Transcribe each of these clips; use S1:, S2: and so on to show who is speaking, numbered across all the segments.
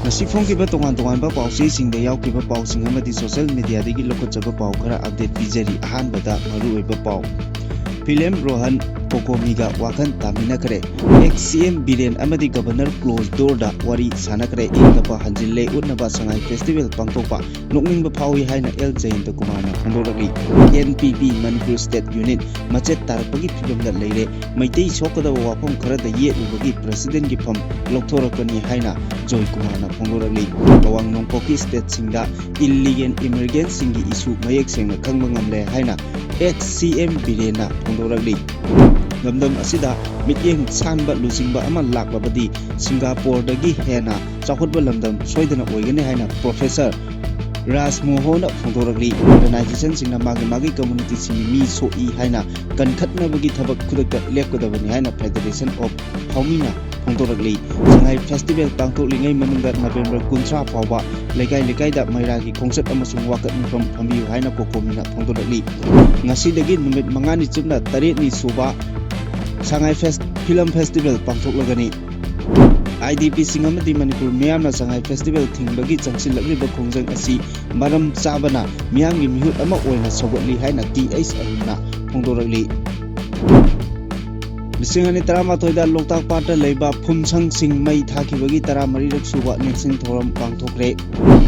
S1: Ngasi phongkiba tongan-tonganba pausisingda yaukiba pausing amadi social mediadagi lokotjaba pau khara update pijari ahanbada maruoiba pau. Film Rohan Kokomiga wakan taminakre ex-CM Biren amadi Governor close door da wari sanakre ingdaba hanjille utnaba sangai festival pangtokpa nokningba phawi haina L Jayanta Kumar na phongdoragli NPP Manipur State Unit machet tarakpagi phibamda leire maitei sokadaba wafam kharada yetubagi president gi pham lokthorokani haina Joy Kumar na phongdoragli Bawang Nongpoki state singda illegal immigrant singi issue mayek sengna khangba ngamle haina ex-CM Biren na phongdoragli Gamdam asida mityeng sanba lusingba ama laklabadi Singapore dagi hena chakutba lamdam soidana oigane haina Professor Ras Mohona phongdoragli organization singna magi community singi mi soi haina kankhatna bagi thabak khudakta lepkadabani haina Federation of Haumina phongdoragli Sangai Festival pangthoklingai manungda November 30 fawba lekai da mairagi khongsat amasung wakat mufam phambiu haina Kokomina phongdoragli ngasidagi numit mangani chupna 8 ni suba Sangai Film Festival pangthoklagani IDP singamadi Manipur miyamna Sangai Festival thingbagi changsilakliba khongjang asi maram chabana miyamgi mihut ama oina sogotli haina TH Aruna phongdoragli Lisingani Taramatoida Loktak Parta Leba Phumsang Sing Mai Thakibagi Taramarirak Suba Nixing Thoram Pangthokre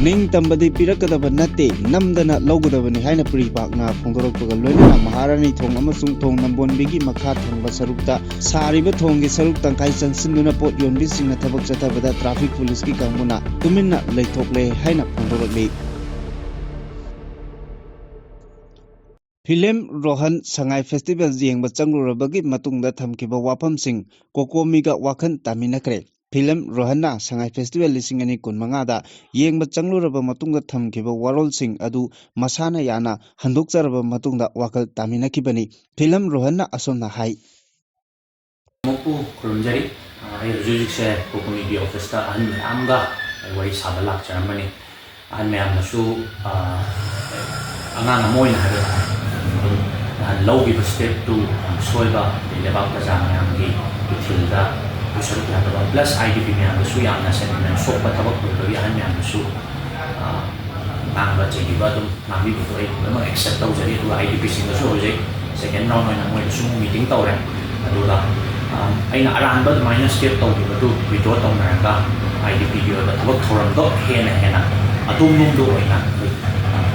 S1: Ning Tambadi Pirakadaba Nate Namdana Logadabani Haina Pripakna Phongdorokpaga Loinana Maharani Thong amasung Thong Nambonbigi Makha Thongba Sarukta Sariba Thonggi Saruk Tangkai Changsinduna Pot Yonbi Singna Thabak Chatabada Traffic Police ki Kangmuna Tuminna Leithokle Haina Phongdorokli Film Rohan Sangai Festival Jengba Changlurabagi Matungda Thamkiba Wapam Sing Kokomiga Wakan Taminakre Film Rohanna Sangai Festival Lisingani Kunmangada Yengba Changluraba Matungda Thamkiba Warol Sing Adu Masana Yana Handokjaraba Matungda Wakal Taminakibani Film Rohanna Asomna Hai
S2: Moku Kurunjari Rujukse Kokomigi Office Amga Wari Sabalak Germany and Mayamasu Angana Moina low give a step to Soiba, the Lebaka Zamyamki, to Tilda, to Sotaba, plus IDP Yamasuya, and Sopa Tabak, the Yamasu, Namba Jibadum, Nami, except those to IDP Singapore, second round when I'm going to meeting Torah, Adula. I around but minus step to we do on America, IDP, but work for a dog, Hena, Atum do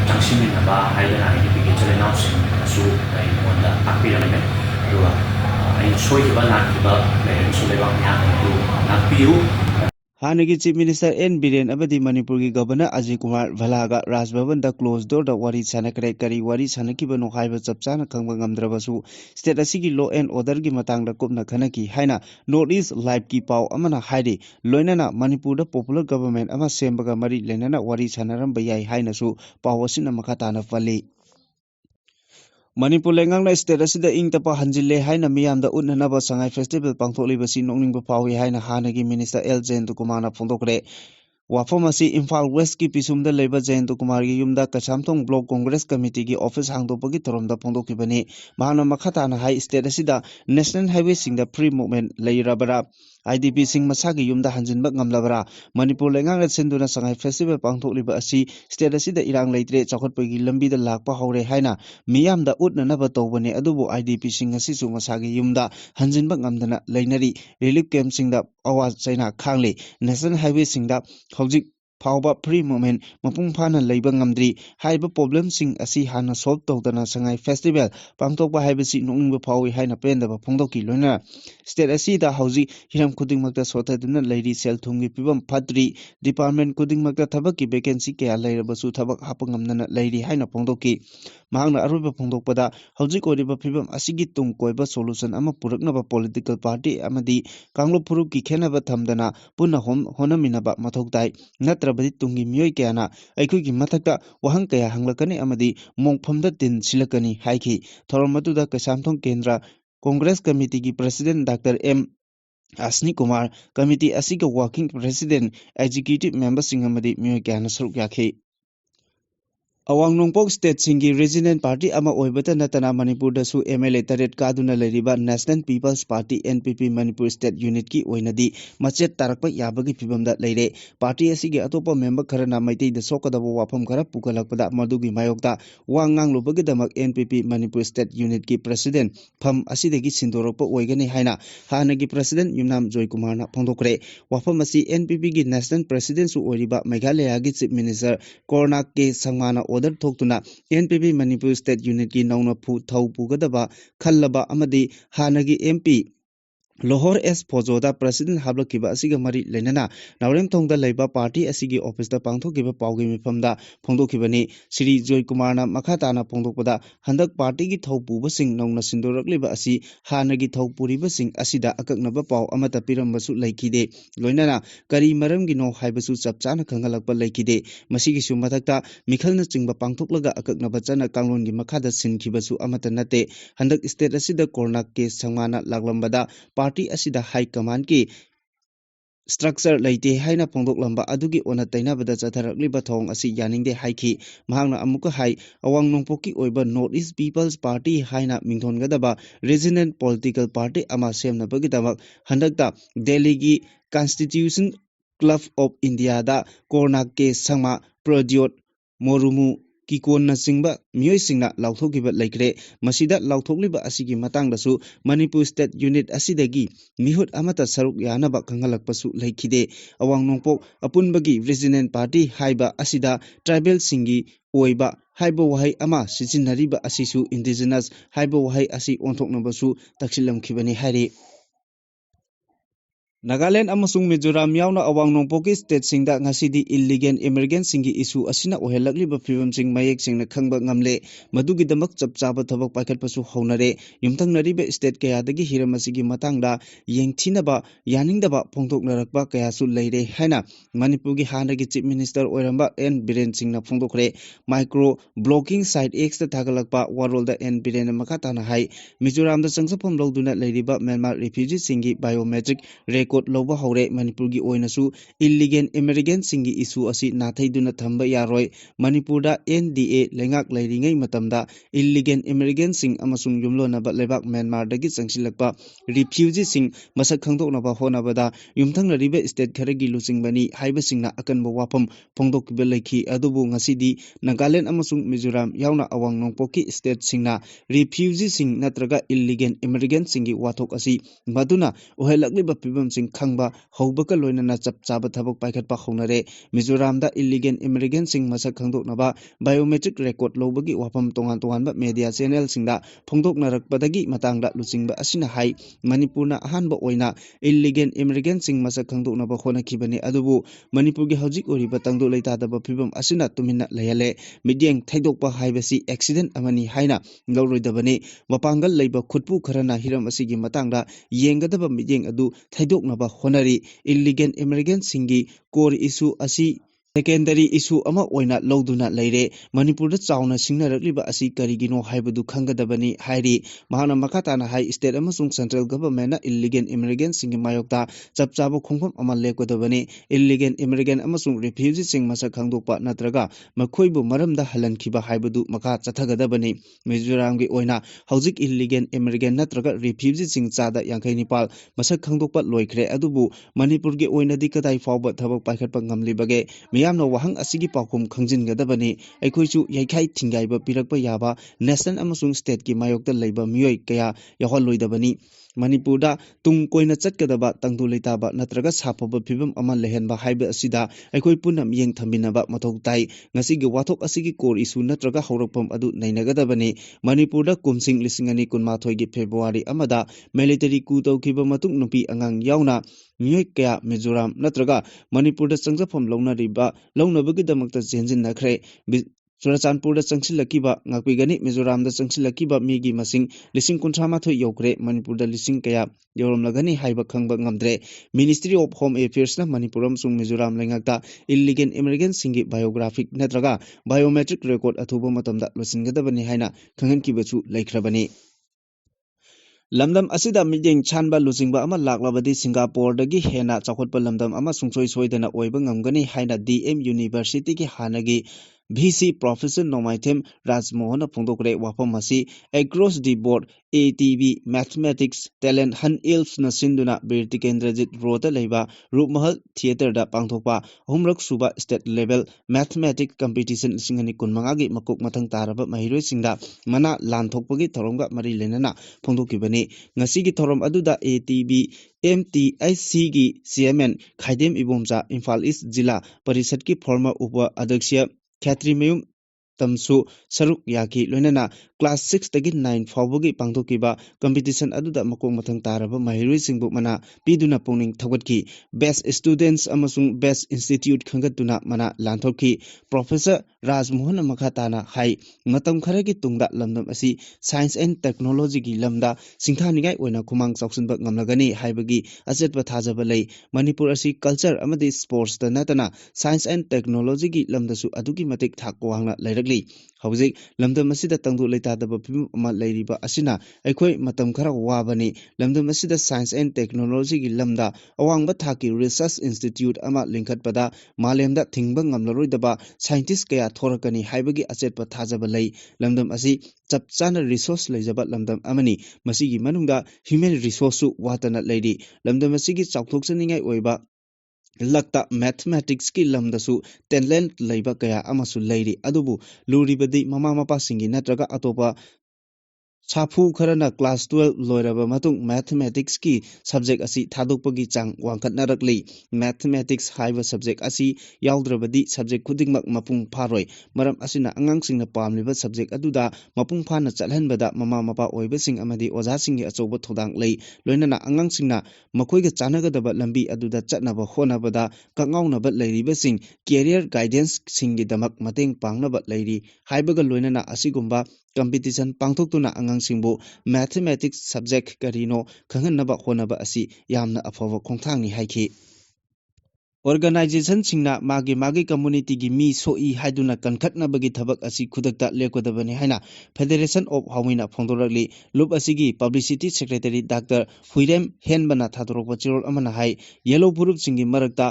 S2: Junction about Highland IDP announcing so I want the appearance I show you about Sullivan
S1: Hanagi Chief Minister N. Biren Abadi Manipur gi Governor Ajay Kumar Bhalaga Raj Bhavan da close door da wari sanakre kari wari sanakiba no haiba chapchana khangba ngamdrabasu state asigi law and order gi matangda kupna khanaki haina Northeast Live ki pau amana haide loinana Manipur da popular government ama sembaga mari lenana wari sanaramba yai haina su pau asina makata na fali Manipur Lengang state asida ing tapa hanjille haina miyamda utnanaba Sangai Festival pangtholibasi nokningba phawi haina hanagi Minister L Jayanta Kumar na phongdokre Wafamasi Imphal West ki pisumda leba Jayanta Kumar gi yumda Kachamthong Block Congress Committee gi office hangdopagi thoromda phongdokibani mahana makhatana hai state asida National Highway singda free movement leirabara IDP sing masagi yumda hanjinba ngamlabara Manipur Lengang senduna Sangai Festival pangthokliba asi state asida irang leitre chakhotpagi lambi da lakpa haure haina miyamda utnanaba tawbani adubu IDP sing asisu masagi yumda hanjinba ngamdana leinari relief camp singda awaz chaina khangli National Highway singda hojik Phawba free movement mapung phana leiba ngamdri haiba problem sing asi hana solve tawdana Sangai Festival pangtokba haibasi nokningba phawi haina pendaba phongdoki loina state asida hojik hiram khudingmakta sothaduna leiri sel thumgi pibam phatri department khudingmakta thabaki vacancy kaya leirabasu thabak hapangamnana leiri haina phongdoki mahangna aruba phongdokpada hojik oriba pibam asigi tung koiba solution ama puraknaba political party amadi kanglo phurup ki khenaba thamdana punna honaminaba mathoktai natrabadi tungi miyoi kayana aikhugi mathakta wahang kaya hanglakani amadi mongphamda tin silakani haiki thoramatuda Kachamthong Kendra Congress Committee ki President Dr. M. Asni Kumar Committee asiga Working President Executive Member Singamadi miyoi kayana saruk yakhi Awang Nongpok State Singi Resident Party ama oibata natana Manipur dasu MLA taret kaduna leriba National People's Party NPP Manipur State Unit ki oinadi machet tarakpa yabagi phibamda leire party asigi atopa member kharana maitei da sokadaba wafam khara pukalakpada madugi mayokta wangang lubagi damak NPP Manipur State Unit ki President pham asidagi sindoroppa oigani haina hanagi President Yumnam Joy Kumar na phongdokre wafam asi NPP gi National President su oiriba Meghalaya gi Chief Minister Kornak ke Sangmana order thokuna NPP Manipur State Unit ki nauna phu thau pugadaba khallaba amadi hanagi MP Lohor S Pojoda President Hablakiba asiga mari lenana Naurem Thongda Leiba Party asigi office da pangthokiba paugi mifamda phongdokibani Sri Joy Kumar na makhatana phongdokpada handak party gi thau puba sing nauna sindorakliba asi hanagi thau puriba sing asida akaknaba pau amata pirambasu laikide loinana kari maram gi no haibasu chapchana khangalakpa laikide masigi su mathakta mikhalna chingba pangthoklaga akaknaba chana kanglon gi makhada sinkibasu amata nate handak state asida Kornak ke Sangmana laglambada Party asida High Command ki structure laite haina pongdok lamba adugi ona taina bada chatharakli ba thong asi yaningde haiki mahangna amuka hai awang nongpoki oiba North East People's Party haina mingthon gadaba regional political party ama semna bagi damak handakta Delhi gi Constitution Club of India da Kornak ke Sangma Pradyot Morumu Kikon na singba miyoy singna lauthokiba laikre masida lauthokliba asigi matangdasu Manipur State Unit asidagi mihut amata saruk yanaba khangalakpasu laikide awang nongpok apunbagi Regional Party haiba asida tribal singi oiba haiba wahai ama sijinariba asisu indigenous haiba wahai asi onthoknabasu taksilamkhibani hari Nagaland amasung Mizoram yauna awang nongpoki state singda ngasidi illegal immigrant singi issue asina ohelakliba phibam sing mayek singna khangba ngamle madugi damak chapchaba thabak paikhatpasu haunare yumthangnariba state kayadagi hiram asigi matangda yengthinaba yaningdaba phongthoknarakpa kayasu leire haina Manipur gi hanagi chief minister oiramba N Biren singna phongdokre micro blocking site X ta thagalakpa warolda N Biren makhatana hai Mizoram da changsapam loduna leiriba Myanmar refugee singi biometric record loba haure Manipur gi oinasu illegal immigrant singi issue asi nathaiduna thamba yaroi Manipur da NDA lengak leiringai matamda illegal immigrant sing amasung yumlonaba lebak Myanmar dagi changsilakpa refugee sing masak khangdoknaba honabada yumthangnariba state kharagi lusingbani haiba singna akanba wafam phongdokkiba leikhi adubu ngasidi Nagaland amasung Mizoram yauna awang nongpoki state singna refugee sing natraga illegal immigrant singi wathok asi maduna ohelakliba pibam sing khangba hobaka loinana chapchaba thabak paikhatpa haunare Mizoram da illegal immigrant sing masak khangdoknaba biometric record lobagi wafam tongan tonganba media channel singda phongdoknarakpadagi matangda lucingba asina hai Manipurna ahanba oina illegal immigrant sing masak khangdoknaba honakhibani adubu Manipur gi hojik oriba tangdo leitadaba phibam asina tumina layale midyeng thaidokpa haibasi accident amani haina lawroidabani mapangal leiba khutpu kharana hiram asigi matangda yengadaba midyeng adu thaidoknaba honari illegal immigrant singi core issue asi secondary issue ama oina loduna leire Manipur da chauna singnarakliba asi karigino haibadu khangadabani hairi mahana makhatana hai state amasung central government na illegal immigrant singi mayokta chapchaba khongpham ama lekwadabani illegal immigrant amasung refugee sing masak khangdokpa natraga makhoibu maramda halankhiba haibadu makha chathagadabani Mizoram gi oina hojik illegal immigrant natraga refugee sing chada 59 masak khangdokpa loikhre adubu Manipur gi oina di kadai fawba thabak paikhatpa ngamlibage miyamna wahang asigi paukum khangjingadabani aikhoichu yaikhai thingaiba pirakpa yaba national amasung state ki mayokta leiba miyoi kaya yaholoidabani Manipur da tung koina chatkadaba tangdu leitaba natraga saphaba phibam ama lehenba haiba asida aikoi punam yeng thaminaba mathok tai ngasigi wathok asigi core issue natraga haurakpam adu nainagadabani Manipur da kumsing lisingani kunmathoi gi February amada military coup tawkiba matung nupi angang yauna miyoi kaya Mizoram natraga Manipur da changjafam launabagi damakta jenjin nakhre Churachandpur da changsilakiba ngakpigani Mizoram da changsilakiba migi masing lising kunthamathoi yokre Manipur da lising kaya yoromlagani haiba khangba ngamdre Ministry of Home Affairs na Manipuram sung Mizoram lengakta illegal immigrant singi biographic natraga biometric record athuba matamda losingadabani haina khanghankibachu laikhrabani Lamdam asida midyeng chanba lujingba ama laklabadi Singapore dagi hena chakotpa lamdam ama sungsoi soidana oiba ngamgani haina DM University ki hanagi VC Professor Nomaithem Rajmohan Phongdokre wafam asi across the board ATB Mathematics Talent Han Ilfs na sinduna Birti Kendrajit Rota Leiba Rupmahal Theatre da Pangthokpa Humrak Suba State Level Mathematics Competition Singani Kunmangagi Makuk Mathang Taraba Mahiroi Singda Mana Lanthokpagi Thoromga Mari Lenana Phongdokibani Ngasigi Thorom Aduda ATB MTIC gi Chairman Khaidem Ibomja Imphal East Jilla Parishad ki former Upa Adhyakshya Khatrimeyum Tamsu Saruk Yaki Loinana Class 6 tagi 9 fawbagi pangthokiba competition aduda makok mathang taraba mahiroi singbu mana piduna pungning thawatki best students amasung best institute khangatuna mana lanthokki Professor Rajmohan Makhatana hai matam kharagi tungda lamdam asi science and technology gi lamda singthanigai oina khumang chawsinba ngamlagani haibagi achetba thajaba lei Manipur asi culture amadi sports da natana science and technology gi lamdasu adugi matik thak wangna lairagli hawjik lamdam asida tangdu leitadaba phim ama leiriba asina aikhoi matam khara wabani lamdam asida science and technology gi lamda awangba thaki research institute ama lingkhatpada malemda thingba ngamlaroidaba scientist kaya thorakani haibagi achetpa thajaba lei lamdam asi chapchana resource leijaba lamdam amani masigi manungda human resource su watana leiri lamdam asigi chawthoksaningai oiba Lakta mathematics ki lamdasu talent leiba kaya amasu leiri adubu luribadi mama mapa singi natraga atopa Sapu kharana class 12 loiraba matung mathematics ki subject asi thadokpagi chang wangkhat narakli mathematics haiba subject asi yaudravadi subject khudingmak mapung pharoi maram asina angang singna pamliba subject aduda mapung phana chalhanbada mama mapa oibasing amadi oja singi achoba thodang lei loinana angang singna makoiga chanagadaba lambi aduda chatnaba honabada kangaunaba leiribasing career guidance singi damak mateng pangnaba leiri haibaga loinana asigumba competition pangthoktuna angang singbu mathematics subject karino khanganaba honaba asi yamna afawa khongthangni haiki Organization singna magi community gi mi soi haiduna kankhatnabagi thabak asi khudakta lekodabani haina Federation of Hawina Phongdoragli Lup asigi Publicity Secretary Dr. Huirem Henbana thadorokba chirol amana hai yellow purup singi marakta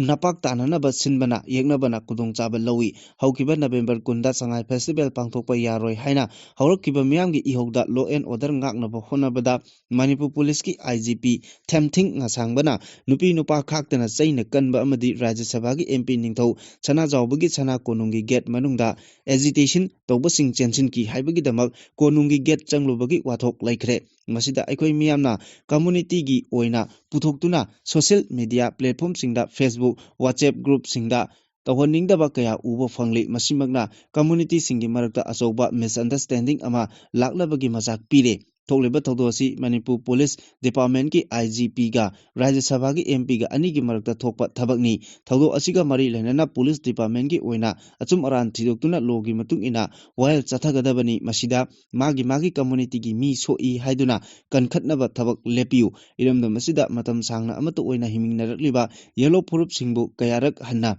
S1: napak tananaba sinbana yegnabana kudongchaba lawi haukiba November kunda sangai festival pangthokpa yaroi haina haurakkiba miyamgi ihogda law and order ngaknaba honabada Manipur Police ki IGP Thamthing ngasangbana nupi nupa khaktana chaina kanba amadi Rajya Sabha gi MP ningthau chana jawbagi chana konungi gate manungda agitation tawbasing chensin ki haibagi damak konungi gate changlubagi wathok laikhre masida aikhoi miyamna community gi oina puthokuna social media platform singda Facebook WhatsApp group singda tawhaningdaba kaya uba phangli masimagna community singi marakta achoba misunderstanding ama laklabagi machak pire Togliba Todosi Manipur Police Department ki IGP ga Rajya Sabha ki MP ga ani ki marakta thokpa thabakni thodo asiga mari lenana Police Department ki oina achum aran thidoktuna logi matung ina while chathagadabani masida magi community gi mi soi haiduna kankhatnaba thabak lepiu iramda masida matam sangna amata oina himingnarakliba yellow purup singbu kayarak hanna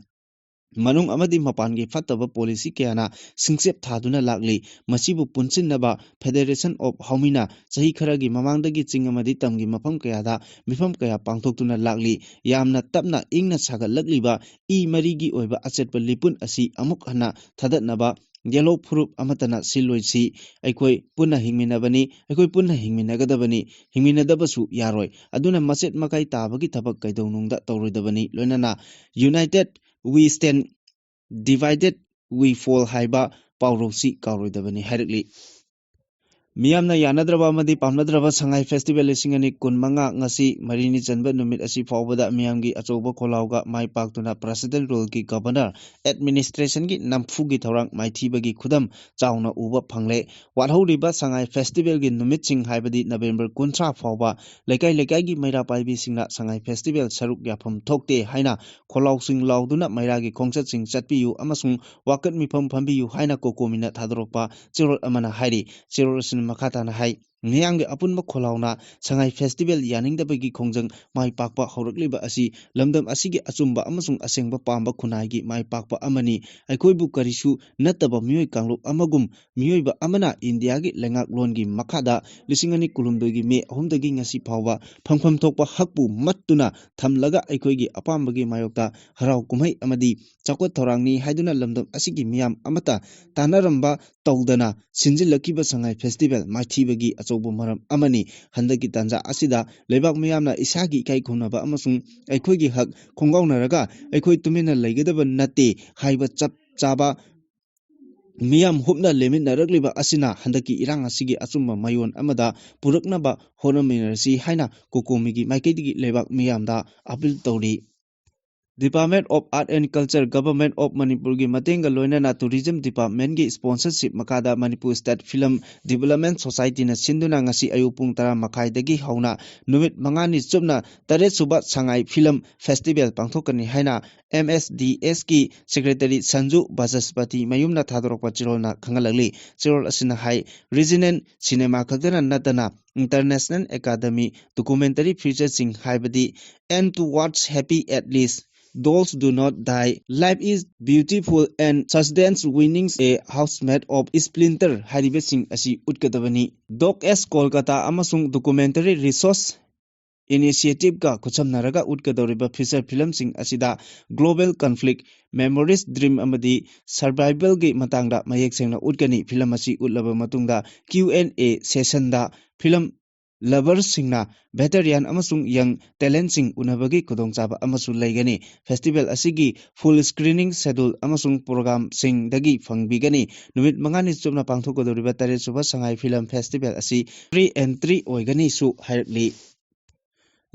S1: Manung amadi mapangi fataba policy kayana singsep thaduna lakli masibu punsinnaba Federation of Hawmina chahi kharagi mamangdagi chingamadi tamgi mafam kayada mifam kaya pangthoktuna lakli yamna tapna ingna sagalakliba I marigi oiba achetpa lipun asi amuk hana thadatnaba yellow purup amatana siloisi aikoi punna hingminabani aikoi punna hingminagadabani hingminadabasu yaroi aduna machet makai tabagi thabak kaidonungda tawroidabani loinana United We stand divided we fall haiba paurosi kauroidabani hairikli Miyamna yanadraba amadi pamnadraba sangai festival lisingani kunmanga ngasi marini chanba numit asi fawbada miyamgi achoba kholauga mai paktuna president role ki governor administration gi namfugi thorang maithibagi khudam chauna uba phangle wathoriba sangai festival gi numit sing haibadi November 13 fawba lekai gi maira paibi singna sangai festival saruk yapham thokte haina kholau sing lauduna maira gi khongchat sing chatpiyu amasung wakat mifam phambiyu haina kokomina thadorokpa chirol amana hairi chirol sin makhatana hai Miang apun Makolauna, Sangai Festival Yaning the Begi Kongjang, my Pakpa Horokliba Asi, Lamdam Asigi Azumba Amazung Asengba Pamba Kunagi, my Pakpa Amani, Akoibu Karishu, Nataba Mui Kanglu Amagum, Muiba Amana, Indiagi, Langak Longi, Makada, Lissingani Kulumdogi, me home the ging asi Pawa, Pangpam Topa Hakbu, Matuna, Tamlaga Akoigi, Apambagi Mayota, Harau Kumai Amadi, Chakot Torangni, Haiduna Lamdam Asigi Miam Amata, Tanaramba, Taudana, Sinjilakiba Sangai Festival, my Tibagi, Asobo Maram Amani, Handaki Tanza Asida, Lebak Miamna Isagi Kai Kunaba Amasung, Akoigi Hak, Kongauna Raga, Akoi Tumina Legadaba Nati, Haiba Chap Chaba. Miam hupna lemit na ragliba asina handaki irang asigi asumba mayon amada puraknaba honaminarsi haina kokomigi maikidigi lebak miamda apil tawri. Department of Art and Culture, Government of Manipur gi matenga loinana Tourism Department gi sponsorship makada Manipur State Film Development Society na sinduna ngasi ayupung tara makai dagi hauna numit mangani chupna taret suba Sangai Film Festival pangthokani haina MSDS ki Secretary Sanju Bajaspati mayumna thadorokpa chirolna khangalagli chirol asina hai regional cinema khadana natana International Academy documentary feature sing haibadi and to watch happy at least Dolls do not die. Life is beautiful and sustains winnings a housemate of splinter haribesing asi utkadabani. Doc S Kolkata amasung documentary resource initiative ka kucham naraga utkadoriba feature film sing asida global conflict memories dream amadi survival gi matangda mayek sengna utkani film asi utlaba matungda Q&A session da film lovers singna veteran amasung young talent sing unabagi khudongchaba amasu laigani festival asigi full screening schedule amasung program sing dagi fangbigani numit mangani chupna pangthokodoriba tare suba Sangai Film Festival asi free entry oigani su hairli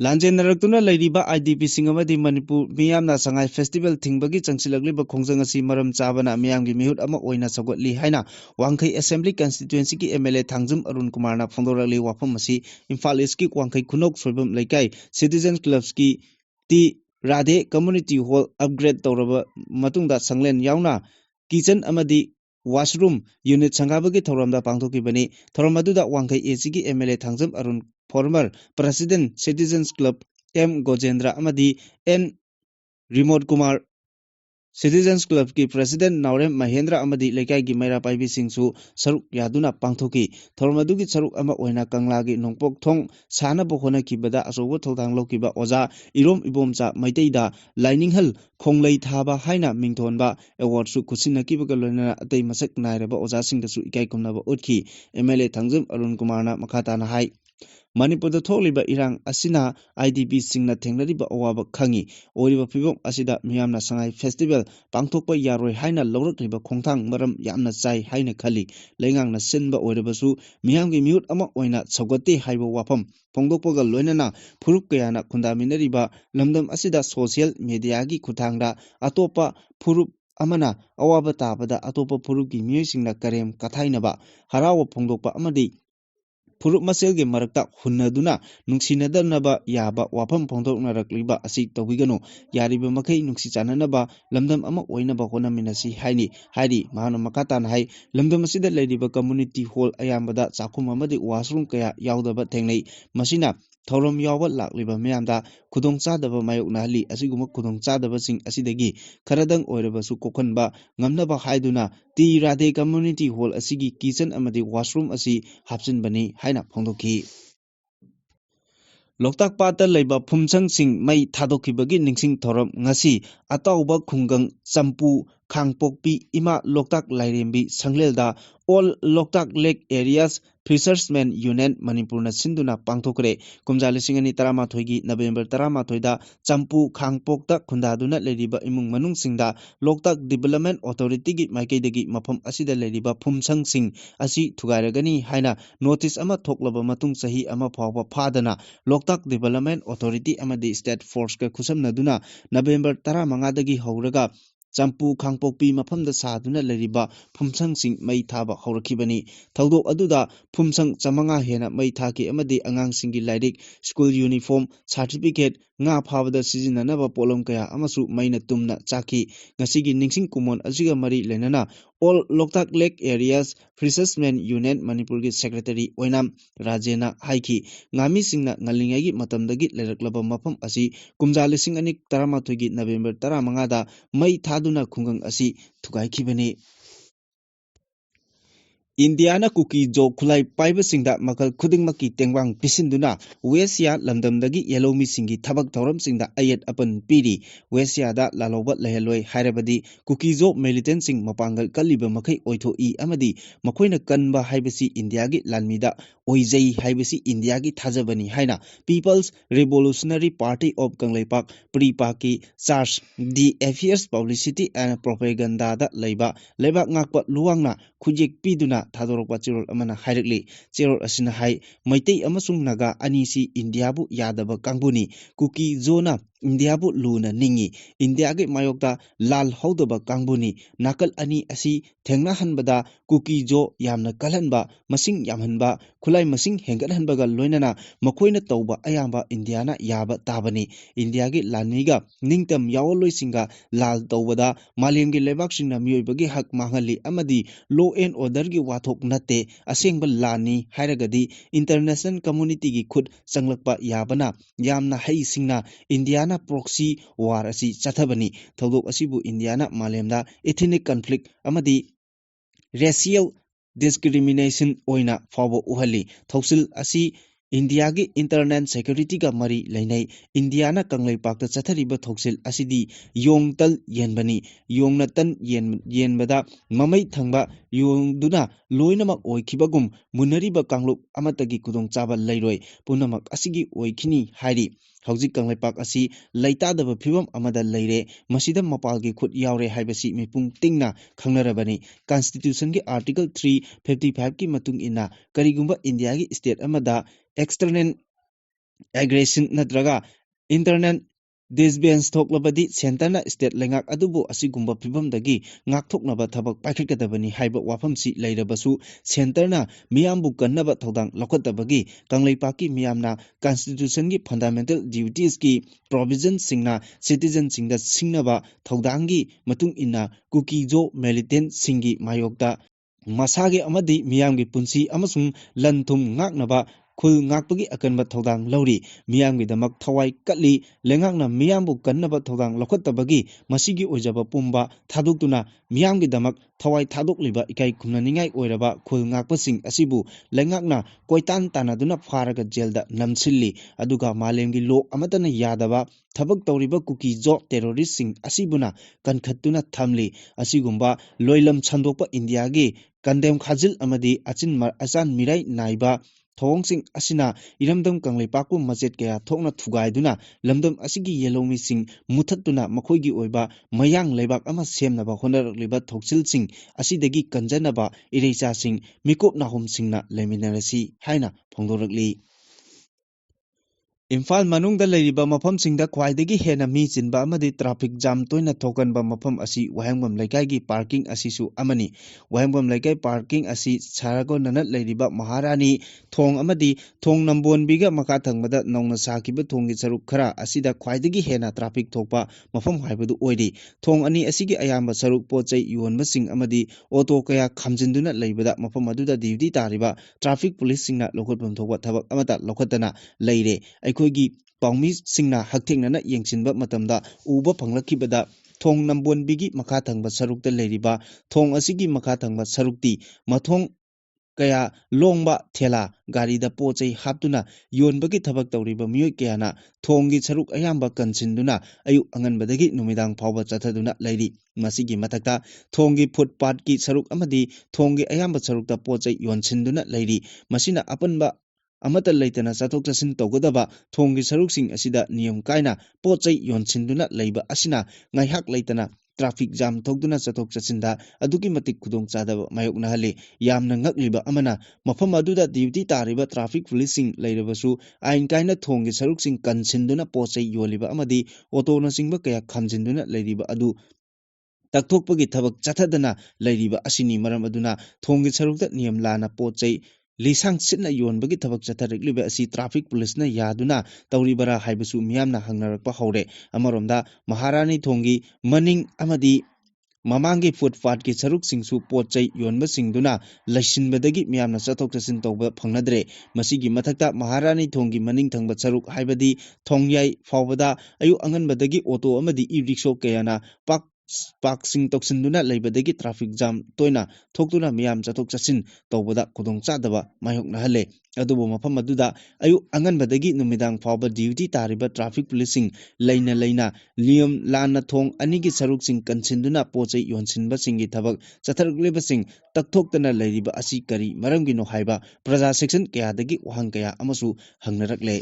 S1: Lanjen Narakuna Ladiba IDP Singamadi Manipur Miamna Sangai Festival Tingbagi Changsilagliba Kongjangasi Maram Chabana Miamgi Mihut Ama Oina Sagotli Haina Wangkai Assembly Constituency ki MLA Thangjum Arun Kumarna Phongdorali Wapamasi Imphal East ki Wangkai Kunok Soibam Laikai Citizen Clubs ki T Radhe Community Hall upgrade Tauraba Matungda Sanglen Yauna Kitchen Amadi Washroom Unit Sangabagi Thoramda Pangthokibani Thoramaduda Wangkai AC ki MLA Thangjum Arun Former President Citizens Club M. Gojendra Amadi N. Remote Kumar Citizens Club ki President Naurem Mahendra Amadi Lekai gi Maira Paibi Singsu Saruk Yaduna Pangthoki Thormadu gi Saruk Ama Oina Kangla gi Nongpok Thong Sana Bohona Kibada Asogo Thodang Lokiba Oza Irom Ibomcha Maiteida Lininghal Khonglei Thaba Haina Mingthonba Award su Kusina Kibaga Loina Atei Masak Nairaba Oza Singdasu Ikai Kumnaba Utki MLA Thangjum Arun Kumarna Makhatana Hai Manipur the Tholiba Irang Asina IDP Singna Tenglariba Awaba Kangi Oriba Pibok Asida Miamna Sangai Festival Pangtokpa Yaroi Haina Lorokliba Kongtang Maram Yamna Chai Haina Khali Lengang na Sinba Oribasu Miamgi Mute Ama Oina Sagote Haiba Wapam Pongdokpoga Loinana Puruk Kayana Kundaminariba Lamdam Asida Social Mediagi Kutangda Atopa Puruk Amana Awaba Tabada Atopa Puruki Musingna Karem Kathainaba Harawa Pongdokpa Amadi Puruk Maselge Marakta Hunaduna Nungsinadana Yaba Wapam Pondok Narakliba Asi Tawigano Yariba Makai Nungsitanaba Lamdam Ama Oinaba Hona Minasi Haini Hari Mahana Makatan Hai Lamdam Asida Ladiba Community Hall Ayambada Sakumamadi Washroom Kaya Yaudaba Tenglei Masina Thorom Yawa Lakliba Mianda Kudong Sadaba Mayok Nali Asiguma Kudong Sadaba Sing Asidagi Karadang Oirabasu Kokanba Ngamnaba Haiduna T Radhe Community Hall Asigi Kitchen Amadi Washroom Asi Hapsin Bani Haina Pongdoki Loktak Pata Laiba Pumsang Sing Mai Tadokibagi Ningsing Thorom Ngasi Atauba Kungang Sampu Kangpokpi Ima Loktak Lairembi Sanglelda All Loktak Lake Areas Fishermen Union Manipurna Sinduna Pangtokre Kumjali Singani Tarama Thoigi November Tarama Thoida Champu Kangpokta Kundaduna Lediba Imung Manung Singda Loktak Development Authority gi Maikaidagi Mapam Asida Lediba Pumsang Sing Asi Thugairagani Haina Notice Ama Thoklaba Matung Sahi Ama Phawba Phadana Loktak Development Authority Amadi State Force ka Khusamnaduna November Taramangadagi Hauraga Champu Kangpokpi Mapamda Saduna Leriba Pumsang Sing Mai Thaba Haurakibani Thaudok Aduda Pumsang Chamanga Hena Mai Thaki Amadi Angang Singi Lairik School Uniform Certificate Nga Phabada Sizinanaba Polom Kaya Amasu Maina Tumna Chaki Ngasigi Ningsing Kumon Aziga Mari Lenana All Loktak Lake Areas Fishermen Union Manipurgi Secretary Oinam Rajena Haiki Ngami Singna Ngalingagi Matamdagi Leraklaba Mapam Asi Kumja Lising Anik Taramatugi November Taramangada Mai Thaduna Kungang Asi Tugai Kibani Indiana Cookie Jo Kulai Piper Singda Makal Kuding Maki Tengwang Pisinduna Wesia Lamdamdagi Yellow Missingi Tabak Toram Singda Ayat Upon Piri Wesia da Lalobat Leheloi Harabadi Cookie Jo Militant Sing Mapangal Kaliba Makai Oito E Amadi Makoina Kanba Haibasi Indiagi Lanmida Oizei Haibasi Indiagi Tazabani Haina People's Revolutionary Party of Kangleipak Pripaki Charge the Affairs Publicity and Propaganda da Laiba Lebak Ngakpa Luangna Kujik Piduna Tadorokwa Chirol Amana Hairikli Chirol Asina Hai Maitei Amasung Naga Anisi Indiabu Yadaba Kangbuni Kuki Zona Indiabu Luna Ningi Indiage Mayokta Lal Hodaba Kangbuni Nakal Ani Asi Tengna Hanbada Kuki Jo Yamna Kalanba Masing Yamhanba Kulai Masing Hengat Hanbaga Loinana Makoina Tauba Ayamba Indiana Yaba Tabani Indiage Laniga Ningtam Yawoloi Singa Lal Taubada Malimgi Lebaksina Myoibagi Hak Mahali Amadi Law and Order gi wathok nate asengba lani hairagadi international community gi khud changlakpa yabana yamna hai singna Indiana proxy war asi chathabani thodok asibu Indiana malemda ethnic conflict amadi racial discrimination oina fabo uhali thausil asi India gi internet security ga mari lainai Indiana kanglai pakta chathariba thoksil asidi yongtal yenbani yongnatan yenbada mamai thangba yongduna loinamak oikibagum munariba kanglup amatagi kudong chaba lairoi punamak asigi oikhini hairi hauji kanglai pak asi laitadaba phibam amada laire masida mapalgi khut yaure haibasi mipung tingna khangnarabani constitution gi article 355 ki matung ina karigumba India gi state amada external aggression nadraga internal disbalance thoklabadi centerna state lengak adubu asigumba phibamdagi ngakthoknaba thabak paikhitkadabani haiba wafamsi leirabasu centerna miyambu kannaba thodang lokhatabagi kangleipaki miyamna constitution gi fundamental duties ki provision singna citizen singda singnaba thodanggi matung inna Cookie Jo militant singi mayokta masage amadi miyamgi punsi amasung lanthum ngaknaba khul ngakpagi akanba thodang lauri miyamgi damak thawai katli lengakna miyambu kannaba thodang lokhatabagi masigi ojaba pumba thaduktuna miyamgi damak thawai thadokliba ikai khumnaningai oiraba khul ngakpasing asibu lengakna koitan tanaduna pharaga jelda namsilli aduga malemgi lo amatana yadaba thabak tawriba Cookie Jo terrorist sing asibuna kankhattuna thamli asigumba loilam chandokpa India gi kandem khajil amadi achan mirai naiba Thongsing asina iramdam kanglai pakpu majet kaya thokna thugaiduna lamdam asigi yelomi sing muthatuna makhoigi oiba mayang leibak ama semnaba honarakliba thoksil sing asidagi kanjanaba ireicha sing mikop nahum singna leminarasi haina phongdorakli Imphal manungda leiriba mafam singda khwaidagi hena mi chinba amadi traffic jam toina thokanba mafam asi wahangbam laikai gi parking asisu amani wahangbam laikai parking asi sarago nanat leiriba Maharani thong amadi thong nambon biga maka thangmada nongna sakiba thonggi saruk khara asida khwaidagi hena traffic thokpa mafam haibadu oidi thong ani asigi ayamba saruk pochai yonba sing amadi auto kaya khamjinduna leibada mafam aduda duty tariba traffic police singna lokotpam thokba thabak amata lokhatana leire Aikoigi Paumi Singna Haktinana Yangsinba Matamda Uba Panglakibada Thong Nambon Bigi Makathangba Sarukta Leriba Thong Asigi Makathangba Sarukti Mathong Kaya Longba Thela Garida Pochai Haptuna Yonbagi Thabak Tauriba Myoy Kayana Thonggi Saruk Ayamba Kansinduna Ayu Anganbadagi Numidang Phawba Chathaduna Leiri Masigi Matakta Thonggi Footpath ki Saruk Amadi Thonggi Ayamba Sarukta Pochai Yonsinduna Leiri Masina Apanba amata leitana chathok chasin tawgadaba thonggi saruksing asida niyam kaina pochai yonsinduna leiba asina ngaihak leitana traffic jam thokduna chathok chasinda aduki matik khudong chadaba mayokna hali yamna ngagliba amana mafam aduda duty tariba traffic policing leirabasu ain kaina thonggi saruksing kansinduna pochai yoliba amadi auto na singba kaya khamjinduna leiriba adu takthokpagi thabak chathadana leiriba asini maram aduna thonggi sarukta niyam lana pochai Lisang sitna yonbagi thabak chatharikliba asi traffic police na yaduna tawribara haibasu miyamna hangnarakpa haure amaromda Maharani thonggi maning amadi Mamangi footpath ki saruk singsu pochai yonba singduna laisinbadagi miyamna chathok chasin tawba phangnadre masigi mathakta Maharani thonggi maning thangba saruk haibadi thongyai fawbada ayu anganbadagi auto amadi e-rickshaw kayana parking toksinduna leibadagi traffic jam toina thoktuna miyam chathok chasin tawbada khudong chadaba mayokna hale adubo mafam aduda ayu anganbadagi numidang fawba duty tariba traffic policing leina liam lana thong anigi saruk sing kansinduna pochai yonsinba singi thabak chathargleba sing takthokdana leiriba asi kari maramgi no haiba praja section kayadagi wahang kaya amasu hangnarakle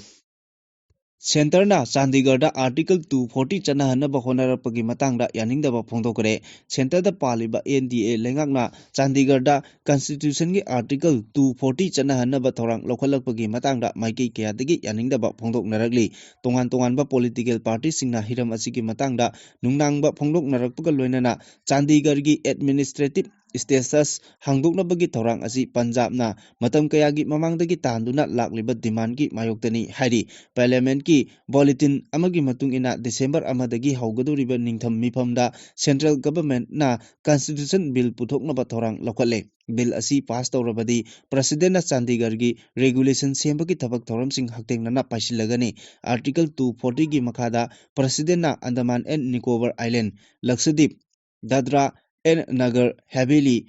S1: Centerna Chandigarh Article 240 chanahanaba honarapagi matangda yaningdaba phongdokre Center da paliba NDA lengakna Chandigarh Constitution gi Article 240 chanahanaba thorang lokhalakpagi matangda maikei kayadagi yaningdaba phongdoknaragli tongan ba political party singna hiram asigi matangda nungnangba phongdoknarakpaga loinana Chandigarh gi administrative status hangdoknabagi thorang asi Punjab na matam kayagi mamangdagi tanduna lakliba demand gi mayoktani hairi Parliament ki bulletin amagi matung ina December amadagi haugadoriba ningtham mifamda Central Government na Constitution Bill puthoknaba thorang lokhale Bill asi pass tawrabadi President na Chandigarh gi regulation sembagi thabak thoramsing haktengnana paisilagani Article 240 gi makhada President na Andaman and Nicobar Island Lakshadweep Dadra and Nagar Haveli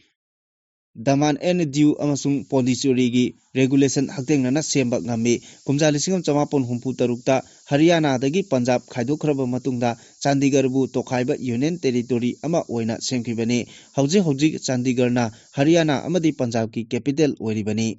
S1: Daman and Diu amasung Pondicherry gi regulation haktengnana semba ngami kumjalisingam chamapon humpu tarukta Haryana dagi Punjab khaidokhraba matungda Chandigarh bu tokhaiba union territory ama oina semkhibani hauji Chandigarh na Haryana amadi Punjab ki capital oiribani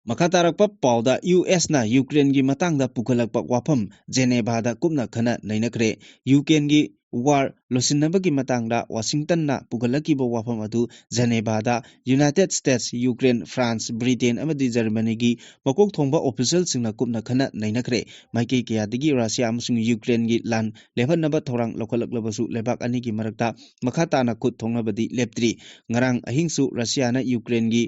S1: Makatarakpa pauda US na Ukraine gi matangda pukhalakpa wafam Geneva da kupna khana nainakre Ukraine gi war losinabagi matangda Washington na pukalakiba wafam adu Geneva da United States Ukraine France Britain amadi Germany gi makok thongba official singna kupna khana nainakre maikei kayadagi Russia amasung Ukraine gi lan lebanaba thorang lokhalaklabasu lebak ani gi marakta makhatana khut thongnabadi leptri ngarang ahingsu Russia na Ukraine gi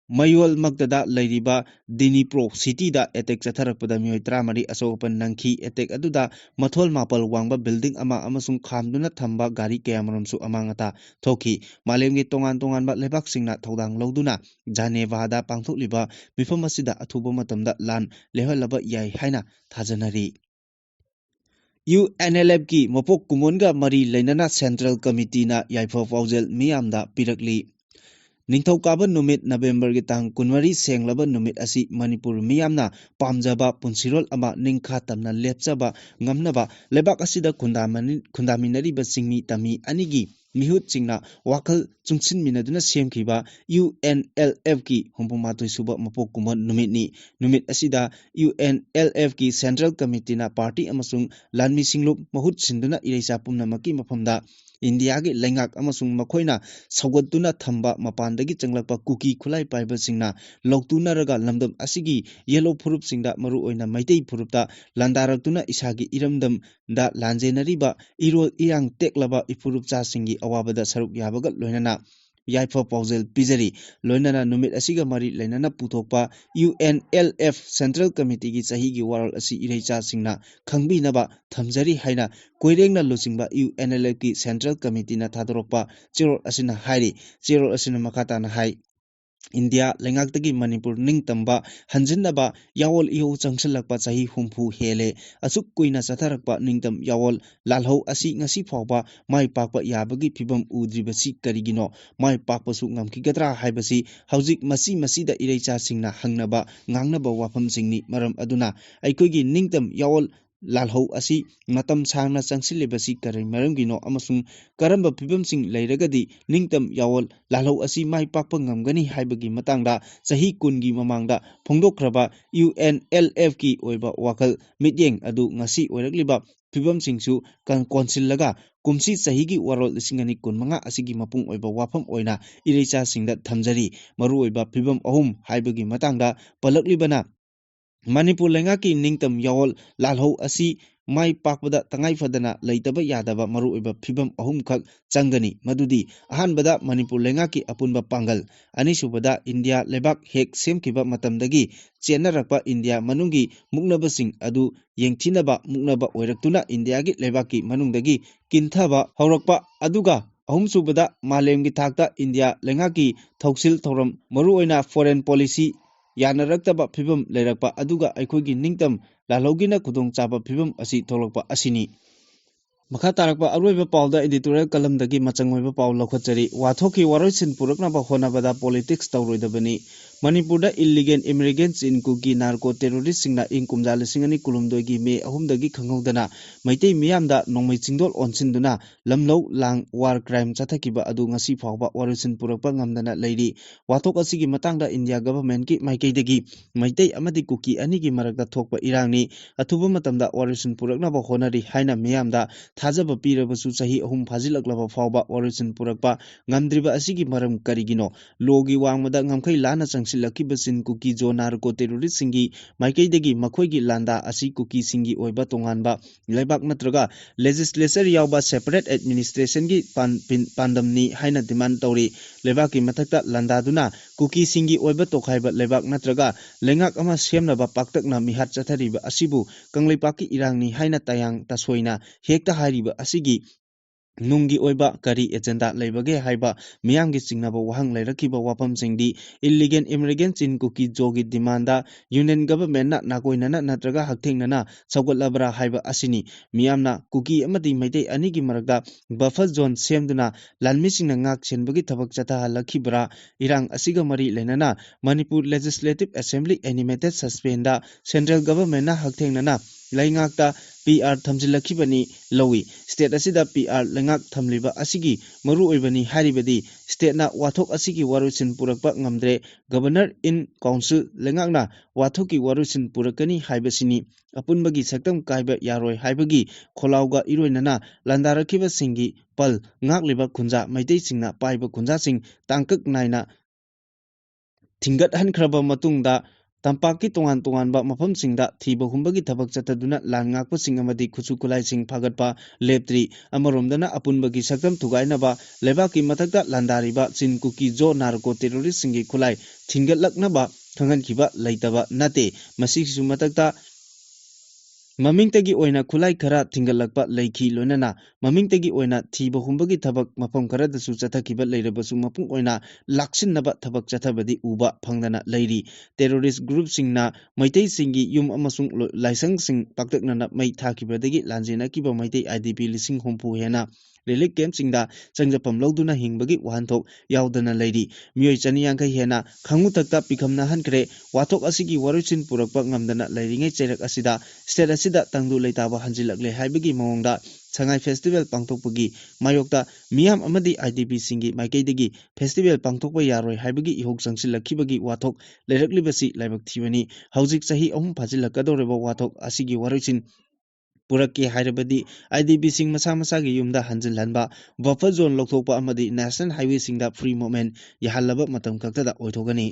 S1: Mayol Magdada Lairiba Dnipro City da attack chatharakpada mioi 13 asopan nangki attack aduda mathol mapal wangba building ama amasung khamduna thamba gari kayamaramsu amangata thoki malemgi tongan ba lebak singna thodang loduna Geneva da pangthokliba mifam asida athuba matamda lan lehalaba yai haina thajanari UNLF ki mapok kumonga mari leinana Central Committee na yaifa paujel miyamda pirakli Ningthokaba numit November gi tang kunwari senglaba numit asi Manipur miyamna pamjaba punsirol ama ningkha tamna lepchaba ngamnaba lebak asida khundaminariba singmi tami anigi mihut singna wakal chungsin minaduna semkhiba UNLF ki humpumatoi suba mapok kumon numit asida UNLF ki Central Committee na party amasung lanmi singluk mahut sinduna ireisa pumnamaki mafamda India gi lengak amasung makhoina saugotuna thamba mapandagi changlakpa kuki khulai paiba singna loktuna raga lamdam asigi yellow phurup singda maru oina maitei phurupta landaraktuna isagi iramdam da lanjenariba irol irang teklaba ipurup cha singi awabada saruk yabaga loinana yaifa paujel pijari loinana numit asiga mari leinana puthokpa UNLF Central Committee gi chahi gi waral asi ireicha singna khangbi naba thamjari haina koirengna losingba UNLF ki Central Committee na thadorokpa chirol asina hairi chirol asina makata na hai India lengaktagi Manipur ningtamba hanjinnaba yawol iho changsalakpa chahi humpu hele asuk kuina chatharakpa ningtam yawol lalhau asi ngasi phawba mai pakpa yabagi phibam udribasi karigino mai pakpa su ngamkigatra haibasi haujik masida ireicha singna hangnaba ngangnaba wafam singni maram aduna aikoigi ningtam yawol lalhau asi matam sangna changsilebasi karai maramgino amasung karamba phibamsing leiragadi ningtam yawol lalhau asi mai pakpa ngamgani haibagi matangda chahi kungi mamangda phongdokraba UNLF ki oiba wakal mityeng adu ngasi oirakliba phibamsingsu konsillaga kumsi chahi gi warol singani kunmanga asigi mapung oiba wafam oina ireicha singda thamjari maru oiba phibam ahum haibagi matangda palaklibana Manipur lengaki ningtam yawol lalhau asi ꯃꯥꯏ ꯄꯥꯛꯄꯗ ꯇꯉꯥꯏꯐꯗꯅ ꯂꯩꯇꯕ ꯌꯥꯗꯕ ꯃꯔꯨꯑꯣꯏꯕ ꯐꯤꯚꯝ ꯑꯍꯨꯝꯈꯛ ꯆꯪꯒꯅꯤ, ꯃꯗꯨꯗꯤ ꯑꯍꯥꯟꯕꯗ ꯃꯅꯤꯄꯨꯔ ꯂꯩꯉꯥꯛꯀꯤ ꯑꯄꯨꯟꯕ ꯄꯥꯡꯒꯜ, ꯑꯅꯤꯁꯨꯕꯗ ꯏꯟꯗꯤꯌꯥ ꯂꯩꯕꯥꯛ ꯍꯦꯛ ꯁꯦꯝꯈꯤꯕ ꯃꯇꯝꯗꯒꯤ ꯆꯦꯟꯅꯔꯛꯄ ꯏꯟꯗꯤꯌꯥ ꯃꯅꯨꯡꯒꯤ ꯃꯨꯛꯅꯕꯁꯤꯡ ꯑꯗꯨ ꯌꯦꯡꯊꯤꯅꯕ ꯃꯨꯛꯅꯕ ꯑꯣꯏꯔꯛꯇꯨꯅ ꯏꯟꯗꯤꯌꯥꯒꯤ ꯂꯩꯕꯥꯛꯀꯤ ꯃꯅꯨꯡꯗꯒꯤ ꯀꯤꯟꯊꯕ ꯍꯧꯔꯛꯄ, ꯑꯗꯨꯒ ꯑꯍꯨꯝꯁꯨꯕꯗ ꯃꯥꯂꯦꯝꯒꯤ ꯊꯥꯛꯇ ꯏꯟꯗꯤꯌꯥ ꯂꯩꯉꯥꯛꯀꯤ ꯊꯧꯁꯤꯜ ꯊꯧꯔꯝ, ꯃꯔꯨꯑꯣꯏꯅ ꯐꯣꯔꯦꯟ ꯄꯣꯂꯤꯁꯤ ꯌꯥꯅꯔꯛꯇꯕ ꯐꯤꯚꯝ ꯂꯩꯔꯛꯄ, ꯑꯗꯨꯒ ꯑꯩꯈꯣꯏꯒꯤ ꯅꯤꯡꯇꯝ ꯂꯥꯜꯍꯧꯒꯤꯅ ꯈꯨꯗꯣꯡꯆꯥꯕ ꯐꯤꯚꯝ ꯑꯁꯤ ꯊꯣꯛꯂꯛꯄ ꯑꯁꯤꯅꯤ꯫ ꯃꯈꯥ ꯇꯥꯔꯛꯄ ꯑꯔꯣꯏꯕ ꯄꯥꯎꯗ ꯑꯦꯗꯤꯇꯣꯔꯤꯌꯦꯜ ꯀꯂꯝꯗꯒꯤ ꯃꯆꯪ ꯑꯣꯏꯕ ꯄꯥꯎ ꯂꯧꯈꯠꯆꯔꯤ꯫ ꯋꯥꯊꯣꯛꯀꯤ ꯋꯥꯔꯣꯏꯁꯤꯟ ꯄꯨꯔꯛꯅꯕ ꯍꯣꯠꯅꯕꯗ ꯄꯣꯂꯤꯇꯤꯛꯁ ꯇꯧꯔꯣꯏꯗꯕꯅꯤ꯫ ꯃꯅꯤꯄꯨꯔꯗ ꯏꯜꯂꯤꯒꯦꯜ ꯏꯃꯤꯒ꯭ꯔꯦꯟꯠꯁ ꯏꯟ ꯀꯨꯀꯤ ꯅꯥꯔꯀꯣ ꯇꯦꯔꯣꯔꯤꯁꯠꯁꯤꯡꯅ ꯏꯪ ꯀꯨꯝꯖꯥ 2019ꯒꯤ ꯃꯦ 3ꯗꯒꯤ ꯈꯪꯍꯧꯗꯅ ꯃꯩꯇꯩ ꯃꯤꯌꯥꯝꯗ ꯅꯣꯡꯃꯩ ꯆꯤꯡꯗꯣꯜ ꯑꯣꯟꯁꯤꯟꯗꯨꯅ ꯂꯝꯂꯧ ꯂꯥꯡ ꯋꯥꯔ ꯀ꯭ꯔꯥꯏꯝ ꯆꯠꯊꯈꯤꯕ ꯑꯗꯨ ꯉꯁꯤ ꯐꯥꯎꯕ ꯋꯥꯔꯣꯏꯁꯤꯟ ꯄꯨꯔꯛꯄ ꯉꯝꯗꯅ ꯂꯩꯔꯤ꯫ ꯋꯥꯊꯣꯛ ꯑꯁꯤꯒꯤ ꯃꯇꯥꯡꯗ ꯏꯟꯗꯤꯌꯥ ꯒꯚꯔꯟꯃꯦꯟꯠꯀꯤ ꯃꯥꯏꯀꯩꯗꯒꯤ ꯃꯩꯇꯩ ꯑꯃꯗꯤ ꯀꯨꯀꯤ ꯑꯅꯤꯒꯤ ꯃꯔꯛꯇ ꯊꯣꯛꯄ ꯏꯔꯥꯡꯅꯤ, ꯑꯊꯨꯕ ꯃꯇꯝꯗ ꯋꯥꯔꯣꯏꯁꯤꯟ ꯄꯨꯔꯛꯅꯕ ꯍꯣꯠꯅꯔꯤ ꯍꯥꯏꯅ ꯃꯤꯌꯥꯝꯗ ꯊꯥꯖꯕ ꯄꯤꯔꯕꯁꯨ ꯆꯍꯤ 3 ꯐꯥꯖꯤꯜꯂꯛꯂꯕ ꯐꯥꯎꯕ ꯋꯥꯔꯣꯏꯁꯤꯟ ꯄꯨꯔꯛꯄ ꯉꯝꯗ꯭ꯔꯤꯕ ꯑꯁꯤꯒꯤ ꯃꯔꯝ ꯀꯔꯤꯒꯤꯅꯣ? ꯂꯣꯒꯤ ꯋꯥꯡꯃꯗ ꯉꯝꯈꯩ ꯂꯥꯟꯅ ꯆꯪꯁꯤꯜꯂꯛꯈꯤꯕ ꯆꯤꯟ ꯀꯨꯀꯤ ꯖꯣ ꯅꯥꯔꯀꯣ ꯇꯦꯔꯣꯔꯤꯁꯠꯁꯤꯡꯒꯤ ꯃꯥꯏꯀꯩꯗꯒꯤ ꯃꯈꯣꯏꯒꯤ ꯂꯥꯟꯗꯥ ꯑꯁꯤ ꯀꯨꯀꯤꯁꯤꯡꯒꯤ ꯑꯣꯏꯕ ꯇꯣꯉꯥꯟꯕ ꯂꯩꯕꯥꯛ ꯅꯠꯇ꯭ꯔꯒ ꯂꯦꯖꯤꯁꯂꯦꯆꯔ ꯌꯥꯎꯕ ꯁꯦꯄꯔꯦꯠ ꯑꯦꯗꯃꯤꯅꯤꯁꯇ꯭ꯔꯦꯁꯟꯒꯤ ꯄꯥꯟꯗꯝꯅꯤ ꯍꯥꯏꯅ ꯗꯤꯃꯥꯟ ꯇꯧꯔꯤ꯫ ꯂꯩꯕꯥꯛꯀꯤ ꯃꯊꯛꯇ ꯂꯥꯟꯗꯥꯗꯨꯅ ꯀꯨꯀꯤꯁꯤꯡꯒꯤ ꯑꯣꯏꯕ ꯇꯣꯈꯥꯏꯕ ꯂꯩꯕꯥꯛ ꯅꯠꯇ꯭ꯔꯒ ꯂꯩꯉꯥꯛ ꯑꯃ ꯁꯦꯝꯅꯕ ꯄꯥꯛꯇꯛꯅ ꯃꯤꯍꯥꯠ ꯆꯠꯊꯔꯤꯕ ꯑꯁꯤꯕꯨ ꯀꯪꯂꯩꯄꯥꯛꯀꯤ ꯏꯔꯥꯡꯅꯤ ꯍꯥꯏꯅ ꯇꯌꯥꯡ ꯇꯁꯣꯏꯅ ꯍꯦꯛꯇ ꯍꯥꯏꯔꯤꯕ ꯑꯁꯤꯒꯤ ꯅꯨꯡꯒꯤ ꯑꯣꯏꯕ ꯀꯔꯤ ꯑꯦꯖꯦꯟꯗꯥ ꯂꯩꯕꯒꯦ ꯍꯥꯏꯕ ꯃꯤꯌꯥꯝꯒꯤ ꯆꯤꯡꯅꯕ ꯋꯥꯍꯪ ꯂꯩꯔꯛꯈꯤꯕ ꯋꯥꯐꯝꯁꯤꯡꯗꯤ ꯏꯜꯂꯤꯒꯦꯜ ꯏꯃꯤꯒ꯭ꯔꯦꯟꯠꯁ ꯏꯟ ꯀꯨꯀꯤ ꯖꯣꯒꯤ ꯗꯤꯃꯥꯟꯗ ꯌꯨꯅꯤꯌꯟ ꯒꯚꯔꯟꯃꯦꯟꯠꯅ ꯅꯥꯀꯣꯏꯅꯅ ꯅꯠꯇ꯭ꯔꯒ ꯍꯛꯊꯦꯡꯅꯅ ꯁꯧꯒꯠꯂꯕ꯭ꯔꯥ ꯍꯥꯏꯕ ꯑꯁꯤꯅꯤ꯫ ꯃꯤꯌꯥꯝꯅ ꯀꯨꯀꯤ ꯑꯃꯗꯤ ꯃꯩꯇꯩ ꯑꯅꯤꯒꯤ ꯃꯔꯛꯇ ꯕꯐꯔ ꯖꯣꯟ ꯁꯦꯝꯗꯨꯅ ꯂꯥꯟꯃꯤꯁꯤꯡꯅ ꯉꯥꯛ ꯁꯦꯟꯕꯒꯤ ꯊꯕꯛ ꯆꯠꯊꯍꯜꯂꯛꯈꯤꯕ꯭ꯔꯥ? ꯏꯔꯥꯡ ꯑꯁꯤꯒ ꯃꯔꯤ ꯂꯩꯅꯅ Manipur legislative assembly animated suspended central ꯒꯚꯔꯟꯃꯦꯟꯠꯅ ꯍꯛꯊꯦꯡꯅꯅ ꯂꯩꯉꯥꯛꯇ PR ꯊꯝꯖꯤꯜꯂꯛꯈꯤꯕꯅꯤ ꯂꯧꯏ꯫ ꯁ꯭ꯇꯦꯠ ꯑꯁꯤꯗ PR ꯂꯩꯉꯥꯛ ꯊꯝꯂꯤꯕ ꯑꯁꯤꯒꯤ ꯃꯔꯨꯑꯣꯏꯕꯅꯤ ꯍꯥꯏꯔꯤꯕꯗꯤ ꯁ꯭ꯇꯦꯠꯅ ꯋꯥꯊꯣꯛ ꯑꯁꯤꯒꯤ ꯋꯥꯔꯣꯏꯁꯤꯟ ꯄꯨꯔꯛꯄ ꯉꯝꯗ꯭ꯔꯦ, ꯒꯚꯔꯅꯔ ꯏꯟ ꯀꯥꯎꯟꯁꯤꯜ ꯂꯩꯉꯥꯛꯅ ꯋꯥꯊꯣꯛꯀꯤ ꯋꯥꯔꯣꯏꯁꯤꯟ ꯄꯨꯔꯛꯀꯅꯤ ꯍꯥꯏꯕꯁꯤꯅꯤ꯫ ꯑꯄꯨꯟꯕꯒꯤ ꯁꯛꯇꯝ ꯀꯥꯏꯕ ꯌꯥꯔꯣꯏ ꯍꯥꯏꯕꯒꯤ ꯈꯣꯜꯂꯥꯎꯒ ꯏꯔꯣꯏꯅꯅ ꯂꯥꯟꯗꯥꯔꯛꯈꯤꯕꯁꯤꯡꯒꯤ ꯄꯜ ꯉꯥꯛꯂꯤꯕ ꯈꯨꯟꯖꯥ ꯃꯩꯇꯩꯁꯤꯡꯅ ꯄꯥꯏꯕ ꯈꯨꯟꯖꯥꯁꯤꯡ ꯇꯥꯡꯀꯛ ꯅꯥꯏꯅ ꯊꯤꯡꯒꯠꯍꯟꯈ꯭ꯔꯕ ꯃꯇꯨꯡꯗ ꯇꯝꯄꯥꯛꯀꯤ ꯇꯣꯉꯥꯟ ꯇꯣꯉꯥꯟꯕ ꯃꯐꯝꯁꯤꯡꯗ ꯊꯤꯕ ꯍꯨꯝꯕꯒꯤ ꯊꯕꯛ ꯆꯠꯊꯗꯨꯅ ꯂꯥꯟ ꯉꯥꯛꯄꯁꯤꯡ ꯑꯃꯗꯤ ꯈꯨꯠꯁꯨ ꯈꯨꯠꯂꯥꯏꯁꯤꯡ ꯐꯥꯒꯠꯄ ꯂꯦꯞꯇ꯭ꯔꯤ꯫ ꯑꯃꯔꯣꯝꯗꯅ ꯑꯄꯨꯟꯕꯒꯤ ꯁꯛꯇꯝ ꯊꯨꯒꯥꯏꯅꯕ ꯂꯩꯕꯥꯛꯀꯤ ꯃꯊꯛꯇ ꯂꯥꯟꯗꯥꯔꯤꯕ ꯆꯤꯟ ꯀꯨꯀꯤ ꯖꯣ ꯅꯥꯔꯀꯣ ꯇꯦꯔꯣꯔꯤꯁꯠꯁꯤꯡꯒꯤ ꯈꯨꯠꯂꯥꯏ ꯊꯤꯡꯒꯠꯂꯛꯅꯕ ꯈꯪꯍꯟꯈꯤꯕ ꯂꯩꯇꯕ ꯅꯠꯇꯦ꯫ ꯃꯁꯤꯒꯤꯁꯨ ꯃꯊꯛꯇ ꯃꯃꯤꯡꯇꯒꯤ ꯑꯣꯏꯅ ꯈꯨꯠꯂꯥꯏ ꯈꯔ ꯊꯤꯡꯒꯠꯂꯛꯄ ꯂꯩꯈꯤ, ꯂꯣꯏꯅꯅ ꯃꯃꯤꯡꯇꯒꯤ ꯑꯣꯏꯅ ꯊꯤꯕ ꯍꯨꯝꯕꯒꯤ ꯊꯕꯛ ꯃꯐꯝ ꯈꯔꯗꯁꯨ ꯆꯠꯊꯈꯤꯕ ꯂꯩꯔꯕꯁꯨ ꯃꯄꯨꯡ ꯑꯣꯏꯅ ꯂꯥꯛꯁꯤꯟꯅꯕ ꯊꯕꯛ ꯆꯠꯊꯕꯗꯤ ꯎꯕ ꯐꯪꯗꯅ ꯂꯩꯔꯤ꯫ ꯇꯦꯔꯣꯔꯤꯁꯠ ꯒ꯭ꯔꯨꯞꯁꯤꯡꯅ ꯃꯩꯇꯩꯁꯤꯡꯒꯤ ꯌꯨꯝ ꯑꯃꯁꯨꯡ ꯂꯥꯏꯁꯪꯁꯤꯡ ꯄꯥꯛꯇꯛꯅꯅ ꯃꯩ ꯊꯥꯈꯤꯕꯗꯒꯤ ꯂꯥꯟꯖꯦꯟꯅꯈꯤꯕ ꯃꯩꯇꯩ IDP 70,000 ꯍꯦꯟꯅ ꯔꯤꯂꯤꯐ ꯀꯦꯝꯞꯁꯤꯡꯗ ꯆꯪꯖꯐꯝ ꯂꯧꯗꯨꯅ ꯍꯤꯡꯕꯒꯤ ꯋꯥꯍꯟꯊꯣꯛ ꯌꯥꯎꯗꯅ ꯂꯩꯔꯤ꯫ ꯃꯤꯑꯣꯏ 250 ꯍꯦꯟꯅ ꯈꯥꯡꯉꯨꯊꯛꯇ ꯄꯤꯈꯝꯅꯍꯟꯈ꯭ꯔꯦ꯫ ꯋꯥꯊꯣꯛ ꯑꯁꯤꯒꯤ ꯋꯥꯔꯣꯏꯁꯤꯟ ꯄꯨꯔꯛꯄ ꯉꯝꯗꯅ ꯂꯩꯔꯤꯉꯩ ꯆꯩꯔꯛ ꯑꯁꯤꯗ ꯁ꯭ꯇꯦꯠ ꯑꯁꯤꯗ ꯇꯪꯗꯨ ꯂꯩꯇꯥꯕ ꯍꯟꯖꯤꯜꯂꯛꯂꯦ ꯍꯥꯏꯕꯒꯤ ꯃꯑꯣꯡꯗ ꯁꯉꯥꯏ ꯐꯦꯁꯇꯤꯚꯦꯜ ꯄꯥꯡꯊꯣꯛꯄꯒꯤ ꯃꯥꯌꯣꯛꯇ ꯃꯤꯌꯥꯝ ꯑꯃꯗꯤ IDPꯁꯤꯡꯒꯤ ꯃꯥꯏꯀꯩꯗꯒꯤ ꯐꯦꯁꯇꯤꯚꯦꯜ ꯄꯥꯡꯊꯣꯛꯄ ꯌꯥꯔꯣꯏ ꯍꯥꯏꯕꯒꯤ ꯏꯍꯧ ꯆꯪꯁꯤꯜꯂꯛꯈꯤꯕꯒꯤ ꯋꯥꯊꯣꯛ ꯂꯩꯔꯛꯂꯤꯕꯁꯤ ꯂꯥꯏꯕꯛ ꯊꯤꯕꯅꯤ꯫ ꯍꯧꯖꯤꯛ ꯆꯍꯤ 3 ꯐꯥꯖꯤꯜꯂꯛꯀꯗꯧꯔꯤꯕ ꯋꯥꯊꯣꯛ ꯑꯁꯤꯒꯤ ꯋꯥꯔꯣꯏꯁꯤꯟ ꯄꯨꯔꯛꯀꯦ ꯍꯥꯏꯔꯕꯗꯤ IDPꯁꯤꯡ ꯃꯁꯥ ꯃꯁꯥꯒꯤ ꯌꯨꯝꯗ ꯍꯟꯖꯤꯜꯍꯟꯕ, ꯕꯐꯔ ꯖꯣꯟ ꯂꯧꯊꯣꯛꯄ ꯑꯃꯗꯤ ꯅꯦꯁꯅꯦꯜ ꯍꯥꯏꯋꯦꯁꯤꯡꯗ ꯐ꯭ꯔꯤ ꯃꯨꯚꯃꯦꯟꯠ ꯌꯥꯍꯜꯂꯕ ꯃꯇꯝ ꯈꯛꯇꯗ ꯑꯣꯏꯊꯣꯛꯀꯅꯤ꯫